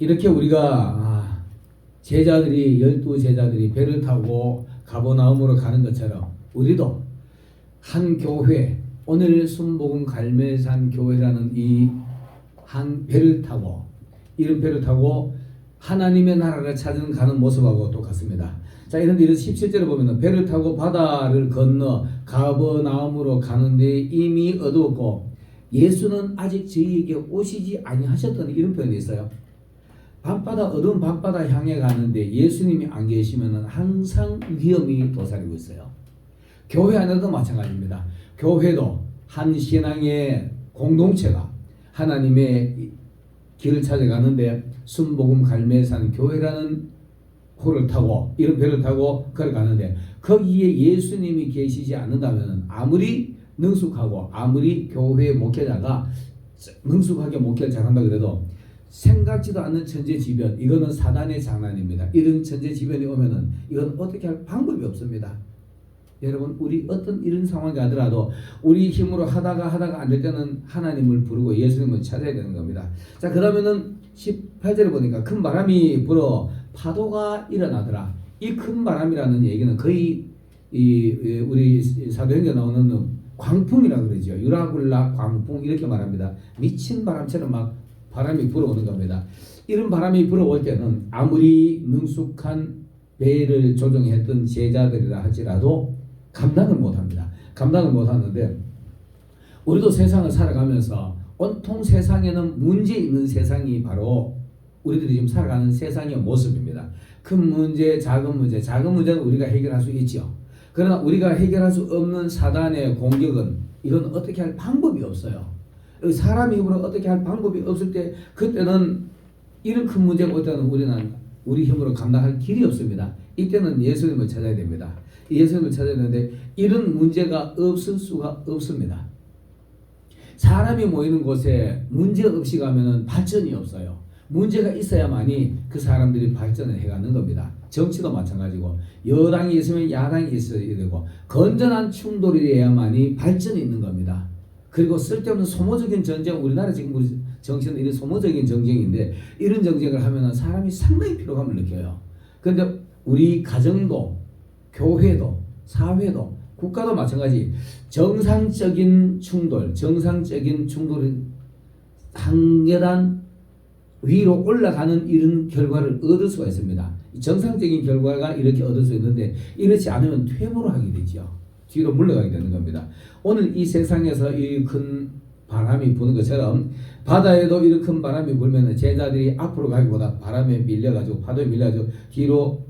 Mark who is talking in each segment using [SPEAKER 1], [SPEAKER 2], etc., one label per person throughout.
[SPEAKER 1] 이렇게 우리가 제자들이 12제자들이 배를 타고 가버나움으로 가는 것처럼 우리도 한 교회, 오늘 순복음 갈매산 교회라는 이 한 배를 타고, 이런 배를 타고 하나님의 나라를 찾는 가는 모습하고 똑같습니다. 자, 이런데 이런 17절에 보면 배를 타고 바다를 건너 가버나움으로 가는데 이미 어두웠고 예수는 아직 저희에게 오시지 아니하셨다는 이런 표현이 있어요. 밤바다, 어두운 밤바다 향해 가는데 예수님이 안 계시면 항상 위험이 도사리고 있어요. 교회 안에도 마찬가지입니다. 교회도 한 신앙의 공동체가 하나님의 길을 찾아가는데 순복음 갈매산 교회라는 호를 타고, 이런 배를 타고 걸어가는데 거기에 예수님이 계시지 않는다면 아무리 능숙하고 아무리 교회 목회자가 능숙하게 목회를 잘한다 그래도 생각지도 않는 천재지변, 이거는 사단의 장난입니다. 이런 천재지변이 오면은 이건 어떻게 할 방법이 없습니다. 여러분, 우리 어떤 이런 상황이 가더라도 우리 힘으로 하다가 안 될 때는 하나님을 부르고 예수님을 찾아야 되는 겁니다. 자, 그러면은 18절에 보니까 큰 바람이 불어 파도가 일어나더라. 이 큰 바람이라는 얘기는 거의 우리 사도행전에 나오는 광풍이라고 그러죠. 유라굴라 광풍 이렇게 말합니다. 미친 바람처럼 막 바람이 불어오는 겁니다. 이런 바람이 불어올 때는 아무리 능숙한 배를 조종했던 제자들이라 할지라도 감당을 못합니다. 감당을 못하는데 우리도 세상을 살아가면서 온통 세상에는 문제 있는 세상이 바로 우리들이 지금 살아가는 세상의 모습입니다. 큰 문제, 작은 문제는 우리가 해결할 수 있죠. 그러나 우리가 해결할 수 없는 사단의 공격은 이건 어떻게 할 방법이 없어요. 사람 힘으로 어떻게 할 방법이 없을 때 그때는 이런 큰 문제가 올 때는 우리는 우리 힘으로 감당할 길이 없습니다. 이때는 예수님을 찾아야 됩니다. 예수님을 찾아야 되는데 이런 문제가 없을 수가 없습니다. 사람이 모이는 곳에 문제 없이 가면은 발전이 없어요. 문제가 있어야만이 그 사람들이 발전을 해가는 겁니다. 정치도 마찬가지고 여당이 있으면 야당이 있어야 되고 건전한 충돌이어야만이 발전이 있는 겁니다. 그리고 쓸데없는 소모적인 전쟁, 우리나라 지금 우리 정치는 이런 소모적인 전쟁인데 이런 전쟁을 하면은 사람이 상당히 피로감을 느껴요. 그런데 우리 가정도 교회도 사회도 국가도 마찬가지 정상적인 충돌은 한 계단 위로 올라가는 이런 결과를 얻을 수가 있습니다. 정상적인 결과가 이렇게 얻을 수 있는데 이렇지 않으면 퇴보를 하게 되죠. 뒤로 물러가게 되는 겁니다. 오늘 이 세상에서 이 큰 바람이 부는 것처럼 바다에도 이런 큰 바람이 불면 제자들이 앞으로 가기보다 바람에 밀려가지고 파도에 밀려가지고 뒤로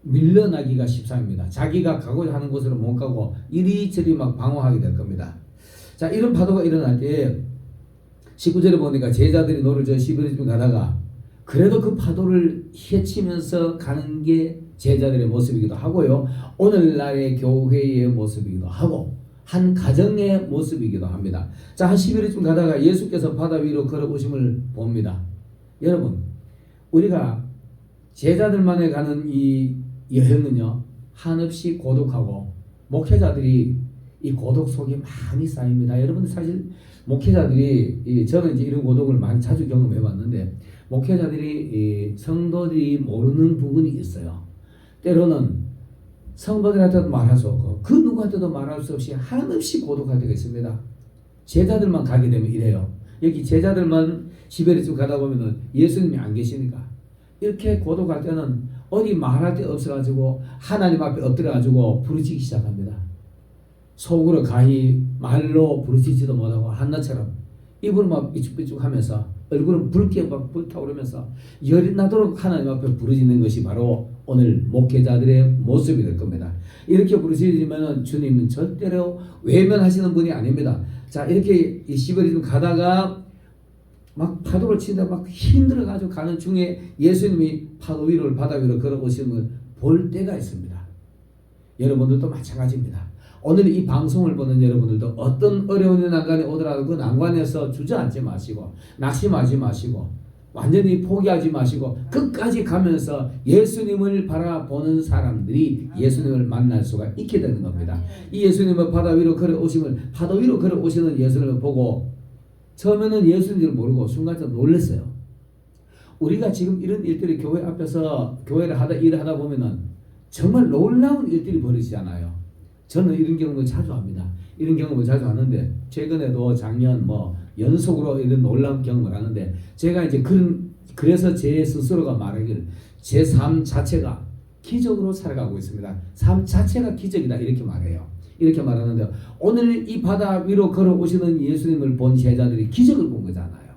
[SPEAKER 1] 밀려나기가 십상입니다. 자기가 가고자 하는 곳으로 못 가고 이리저리 막 방황하게 될 겁니다. 자, 이런 파도가 일어날 때 19절에 보니까 제자들이 노를 저 시베리쯤 가다가 그래도 그 파도를 헤치면서 가는 게 제자들의 모습이기도 하고요. 오늘날의 교회의 모습이기도 하고 한 가정의 모습이기도 합니다. 자, 한 11일쯤 가다가 예수께서 바다 위로 걸어오심을 봅니다. 여러분, 우리가 제자들만에 가는 이 여행은요, 한없이 고독하고 목회자들이 이 고독 속에 많이 쌓입니다. 여러분들 사실 목회자들이 저는 이제 이런 고독을 많이 자주 경험해 봤는데 목회자들이 성도들이 모르는 부분이 있어요. 때로는 성도들한테도 말할 수 없고 그 누구한테도 말할 수 없이 한없이 고독할 때가 있습니다. 제자들만 가게 되면 이래요. 여기 제자들만 시베리쯤 가다 보면은 예수님이 안 계시니까 이렇게 고독할 때는 어디 말할 데 없어가지고 하나님 앞에 엎드려가지고 부르짖기 시작합니다. 속으로 가히 말로 부르짖지도 못하고 한나처럼 입을 막 삐죽삐죽 하면서 얼굴은 붉게 막 불타오르면서 열이 나도록 하나님 앞에 부르짖는 것이 바로 오늘 목회자들의 모습이 될 겁니다. 이렇게 부르짖으면 주님은 절대로 외면하시는 분이 아닙니다. 자, 이렇게 시베리쯤 가다가 막 파도를 치다 막 힘들어가지고 가는 중에 예수님이 파도 위로 바다 위로 걸어오시는 걸 볼 때가 있습니다. 여러분들도 마찬가지입니다. 오늘 이 방송을 보는 여러분들도 어떤 어려운 난관이 오더라도 그 난관에서 주저앉지 마시고 낙심하지 마시고 완전히 포기하지 마시고 끝까지 가면서 예수님을 바라보는 사람들이 예수님을 만날 수가 있게 되는 겁니다. 이 예수님은 바다 위로 걸어오심을 파도 위로 걸어오시는 예수님을 보고 처음에는 예수님을 모르고 순간적으로 놀랐어요. 우리가 지금 이런 일들이 교회 앞에서 일을 하다 보면은 정말 놀라운 일들이 벌어지잖아요. 저는 이런 경우도 자주 합니다. 이런 경험을 자주 하는데 최근에도 작년 연속으로 이런 놀라운 경험을 하는데 제가 이제 그래서 제 스스로가 말하기를 제 삶 자체가 기적으로 살아가고 있습니다. 삶 자체가 기적이다 이렇게 말해요. 이렇게 말하는데 오늘 이 바다 위로 걸어오시는 예수님을 본 제자들이 기적을 본 거잖아요.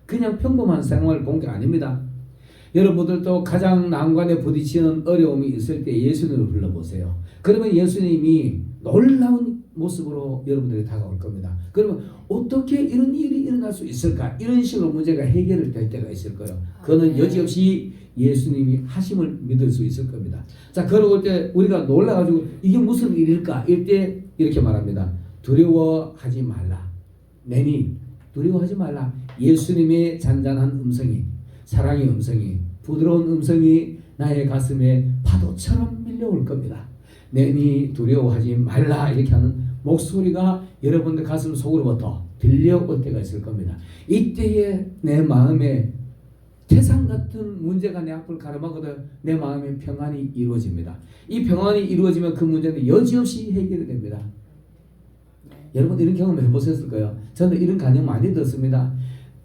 [SPEAKER 1] 그냥 평범한 생활을 본 게 아닙니다. 여러분들도 가장 난관에 부딪히는 어려움이 있을 때 예수님을 불러보세요. 그러면 예수님이 놀라운 모습으로 여러분들이 다가올 겁니다. 그러면 어떻게 이런 일이 일어날 수 있을까? 이런 식으로 문제가 해결될 때가 있을 거예요. 그거는 여지없이 예수님이 하심을 믿을 수 있을 겁니다. 자, 걸어올 때 우리가 놀라가지고 이게 무슨 일일까? 이때 이렇게 말합니다. 두려워하지 말라. 매니 두려워하지 말라. 예수님의 잔잔한 음성이, 사랑의 음성이, 부드러운 음성이 나의 가슴에 파도처럼 밀려올 겁니다. 내니 두려워하지 말라 이렇게 하는 목소리가 여러분들 가슴 속으로부터 들려올 때가 있을 겁니다. 이때에 내 마음에 태산 같은 문제가 내 앞을 가로막거든 내 마음에 평안이 이루어집니다. 이 평안이 이루어지면 그 문제는 여지없이 해결이 됩니다. 여러분 이런 경험 해보셨을 거예요. 저는 이런 간증 많이 듣습니다.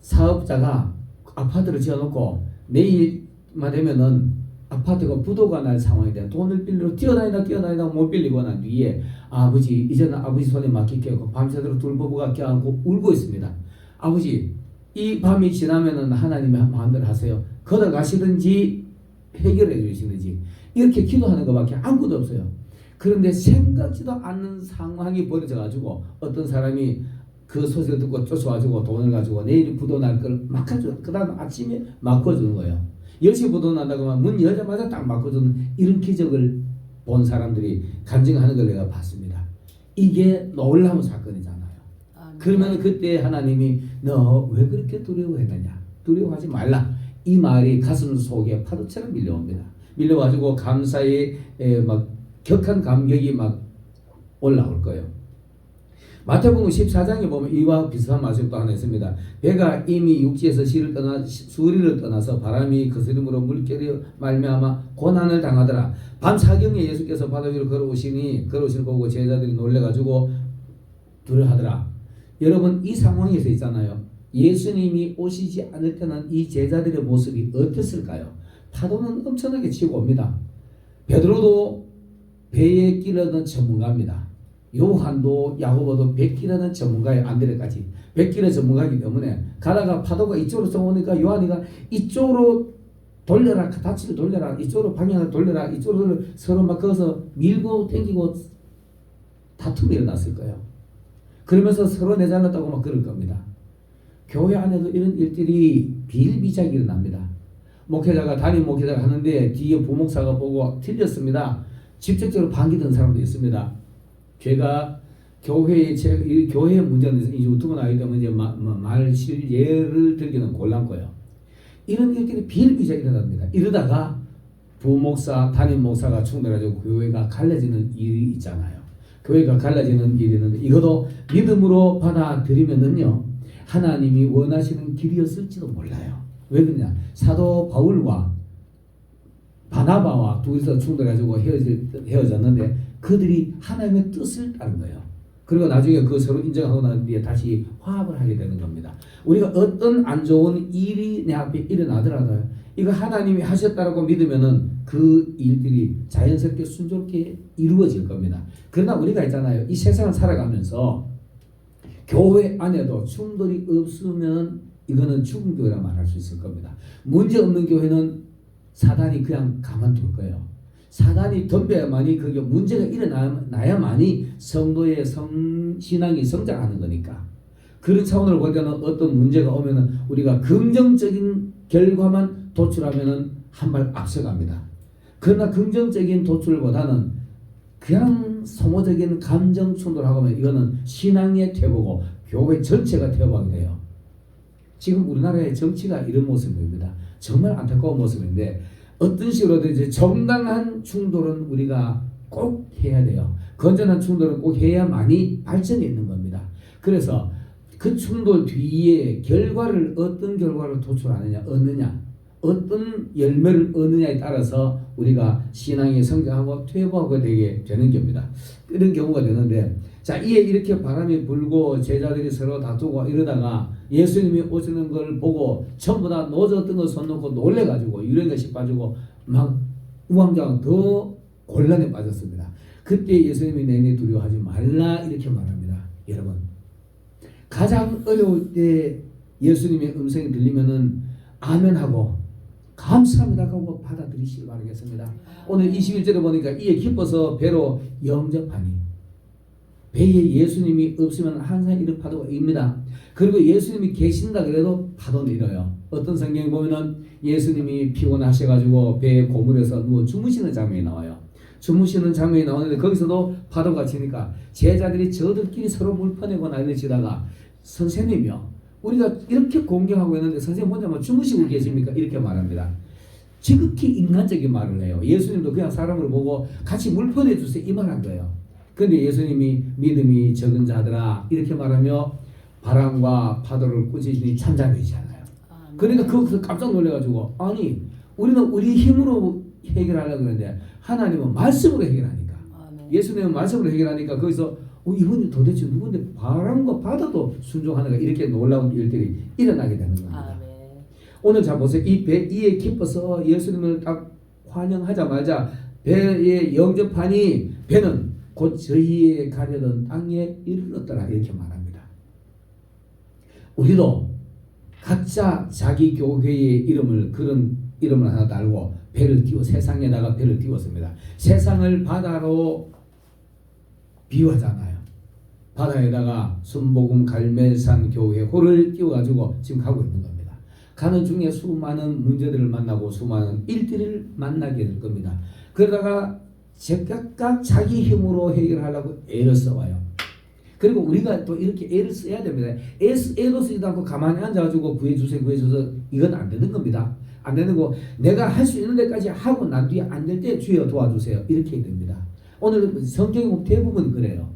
[SPEAKER 1] 사업자가 아파트를 지어놓고 내일만 되면은 아파트가 부도가 날 상황이 돼. 돈을 빌려 뛰어다니다 못 빌리고 난 뒤에 아버지 이제는 아버지 손에 맡길게요. 밤새도록 둘부부가 껴안고 울고 있습니다. 아버지 이 밤이 지나면은 하나님의 마음대로 하세요. 걷어가시든지 해결해 주시든지 이렇게 기도하는 것밖에 아무것도 없어요. 그런데 생각지도 않는 상황이 벌어져 가지고 어떤 사람이 그 소식을 듣고 쫓아와가지고 돈을 가지고 내일 부도 날 걸 막아줘. 그 다음 아침에 막아주는 거예요. 10시 부도 난다고 하면 문 열자마자 딱 막아주는 이런 기적을 본 사람들이 간증하는 걸 내가 봤습니다. 이게 놀라운 사건이잖아요. 그러면 그때 하나님이 너 왜 그렇게 두려워했느냐? 두려워하지 말라. 이 말이 가슴 속에 파도처럼 밀려옵니다. 밀려가지고 감사의 막 격한 감격이 막 올라올 거예요. 마태복음 14장에 보면 이와 비슷한 말씀도 하나 있습니다. 배가 이미 육지에서 수리를 떠나서 바람이 거스름으로 물결이 말미암아 고난을 당하더라. 밤 사경에 예수께서 바다 위로 걸어오시는 거 보고 제자들이 놀래가지고 두려워하더라. 여러분 이 상황에서 있잖아요. 예수님이 오시지 않을 때는 이 제자들의 모습이 어땠을까요? 파도는 엄청나게 치고 옵니다. 베드로도 배에 끼려는 전문가입니다. 요한도 야고보도 100기라는 전문가예요. 안드레까지 100기라 전문가이기 때문에 가다가 파도가 이쪽으로 쏘니까 요한이가 이쪽으로 돌려라, 다치를 돌려라, 이쪽으로 방향을 돌려라, 이쪽으로 서로 막 거기서 밀고 당기고 다툼이 일어났을 거예요. 그러면서 서로 내잘랐다고 막 그럴 겁니다. 교회 안에도 이런 일들이 비일비재하게 일어납니다. 담임 목회자가 하는데 뒤에 부목사가 보고 틀렸습니다. 직접적으로 반기던 사람도 있습니다. 제가 교회의 문제는 이제 유튜브 나오기 때문에 이제 말실 예를 들기는 곤란고요. 이런 일들이 비일비재하게 일어납니다. 이러다가 부목사, 담임 목사가 충돌해가지고 교회가 갈라지는 일이 있잖아요. 교회가 갈라지는 일이 있는데 이것도 믿음으로 받아들이면은요 하나님이 원하시는 길이었을지도 몰라요. 왜 그러냐? 사도 바울과 바나바와 둘이서 충돌해가지고 헤어졌는데 그들이 하나님의 뜻을 따른 거예요. 그리고 나중에 그 서로 인정하고 난 뒤에 다시 화합을 하게 되는 겁니다. 우리가 어떤 안 좋은 일이 내 앞에 일어나더라도 이거 하나님이 하셨다라고 믿으면은 그 일들이 자연스럽게 순조롭게 이루어질 겁니다. 그러나 우리가 있잖아요. 이 세상을 살아가면서 교회 안에도 충돌이 없으면 이거는 죽은 교회라 말할 수 있을 겁니다. 문제 없는 교회는 사단이 그냥 가만둘 거예요. 사단이 덤벼야만이 그게 문제가 일어나야만이 성도의 신앙이 성장하는 거니까. 그런 차원으로 볼 때는 어떤 문제가 오면은 우리가 긍정적인 결과만 도출하면은 한 발 앞서갑니다. 그러나 긍정적인 도출보다는 그냥 소모적인 감정 충돌하고 하면 이거는 신앙의 퇴보고 교회 전체가 퇴보하게 돼요. 지금 우리나라의 정치가 이런 모습입니다. 정말 안타까운 모습인데 어떤 식으로든 정당한 충돌은 우리가 꼭 해야 돼요. 건전한 충돌은 꼭 해야만이 발전이 있는 겁니다. 그래서 그 충돌 뒤에 어떤 결과를 도출하느냐, 얻느냐, 어떤 열매를 얻느냐에 따라서 우리가 신앙이 성장하고 퇴보하고 되게 되는 겁니다. 이런 경우가 되는데, 자, 이에 이렇게 바람이 불고 제자들이 서로 다투고 이러다가 예수님이 오시는 걸 보고 전부 다 노졌던 거 손 놓고 놀래가지고 유령 것이 빠지고 막 우왕좌왕 더 곤란에 빠졌습니다. 그때 예수님이 내내 두려워하지 말라 이렇게 말합니다. 여러분, 가장 어려울 때 예수님의 음성이 들리면은 아멘하고 감사합니다 하고 받아들이시기 바라겠습니다. 오늘 21절에 보니까 이에 기뻐서 배로 영접하니, 배에 예수님이 없으면 항상 이런 파도가 입니다. 그리고 예수님이 계신다 그래도 파도는 일어요. 어떤 성경에 보면은 예수님이 피곤하셔가지고 배에 고물에서 누워 주무시는 장면이 나와요. 주무시는 장면이 나오는데 거기서도 파도가 치니까 제자들이 저들끼리 서로 물퍼내고 난리치다가 선생님이요, 우리가 이렇게 공경하고 있는데 선생님 혼자만 주무시고 계십니까? 이렇게 말합니다. 지극히 인간적인 말을 해요. 예수님도 그냥 사람을 보고 같이 물퍼내 주세요 이 말한 거예요. 그런데 예수님이 믿음이 적은 자들아 이렇게 말하며 바람과 파도를 꾸짖으니 잠잠해지지 않아요. 그러니까 그것을 깜짝 놀래가지고, 아니 우리는 우리 힘으로 해결하려고 그러는데 하나님은 말씀으로 해결하니까, 예수님은 말씀으로 해결하니까 거기서 이분이 도대체 누군데 바람과 바다도 순종하는가, 이렇게 놀라운 일들이 일어나게 되는 겁니다. 오늘 자 보세요. 이 배 이에 기뻐서 예수님을 딱 환영하자마자 배에 영접하니 배는 곧 저희의 가려던 땅에 이르렀더라 이렇게 말합니다. 우리도 각자 자기 교회의 이름을, 그런 이름을 하나 달고 배를 띄워 세상에다가 배를 띄웠습니다. 세상을 바다로 비유하잖아요. 바다에다가 순복음 갈매산 교회 호를 띄워가지고 지금 가고 있는 겁니다. 가는 중에 수많은 문제들을 만나고 수많은 일들을 만나게 될 겁니다. 그러다가 각각 자기 힘으로 해결하려고 애를 써와요. 그리고 우리가 또 이렇게 애를 써야 됩니다. 애도 쓰지도 않고 가만히 앉아가지고 구해주세요 구해줘서 이건 안 되는 겁니다. 안 되는 거, 내가 할 수 있는 데까지 하고 난 뒤에 안 될 때 주여 도와주세요 이렇게 됩니다. 오늘 성경이 대부분 그래요.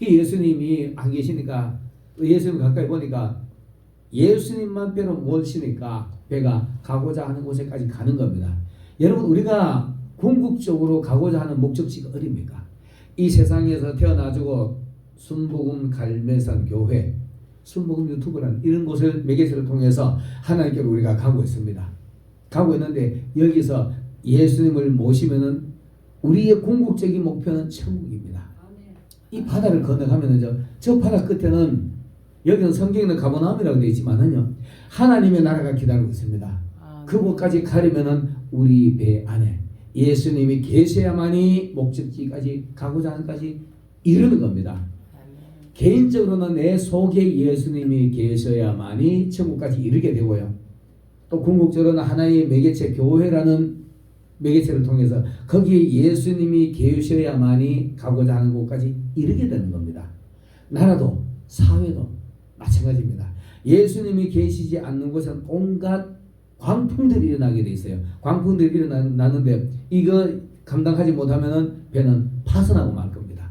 [SPEAKER 1] 예수님이 안 계시니까, 예수님 가까이 보니까 예수님만 배로 모시니까 배가 가고자 하는 곳에까지 가는 겁니다. 여러분, 우리가 궁극적으로 가고자 하는 목적지가 어디입니까? 이 세상에서 태어나주고 순복음 갈매산 교회, 순복음 유튜브라는 이런 곳을 매개체를 통해서 하나님께로 우리가 가고 있습니다. 가고 있는데 여기서 예수님을 모시면은 우리의 궁극적인 목표는 천국입니다. 이 바다를 건너가면은 저 바다 끝에는, 여기는 성경에는 가버나움이라고 되어 있지만은요, 하나님의 나라가 기다리고 있습니다. 그곳까지 가려면은 우리 배 안에 예수님이 계셔야만이 목적지까지 가고자 하는 까지 이르는 겁니다. 개인적으로는 내 속에 예수님이 계셔야만이 천국까지 이르게 되고요. 또 궁극적으로는 하나의 매개체 교회라는 매개체를 통해서 거기에 예수님이 계셔야만이 가고자 하는 곳까지 이르게 되는 겁니다. 나라도 사회도 마찬가지입니다. 예수님이 계시지 않는 곳은 온갖 광풍들이 일어나게 돼 있어요. 광풍들이 일어나는데 이거 감당하지 못하면은 배는 파손하고 말 겁니다.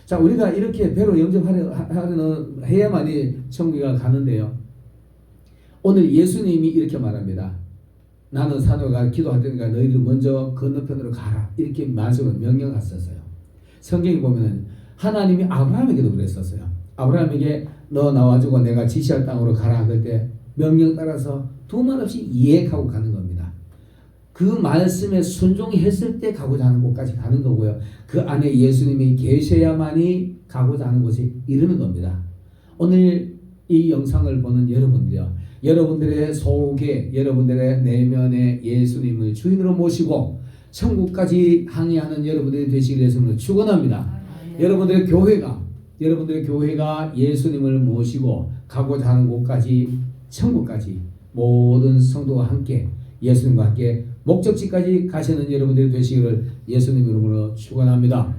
[SPEAKER 1] 자, 우리가 이렇게 배로 영접하려는 해야만이 천국에 가는데요. 오늘 예수님이 이렇게 말합니다. 나는 산으로 기도할 테니까 너희들 먼저 건너편으로 가라 이렇게 말씀을 명령하셨어요. 성경에 보면은 하나님이 아브라함에게도 그랬었어요. 아브라함에게 너 나와주고 내가 지시할 땅으로 가라 그때 명령 따라서 두말 없이 예하고 가는 겁니다. 그 말씀에 순종했을 때 가고자 하는 곳까지 가는 거고요. 그 안에 예수님이 계셔야만이 가고자 하는 곳에 이르는 겁니다. 오늘 이 영상을 보는 여러분들이요, 여러분들의 속에, 여러분들의 내면에 예수님을 주인으로 모시고 천국까지 항해하는 여러분들이 되시길 예수님으로 축원합니다. 여러분들의 교회가 예수님을 모시고 가고자 하는 곳까지, 천국까지 모든 성도와 함께 예수님과 함께 목적지까지 가시는 여러분들이 되시기를 예수님 이름으로 축원합니다.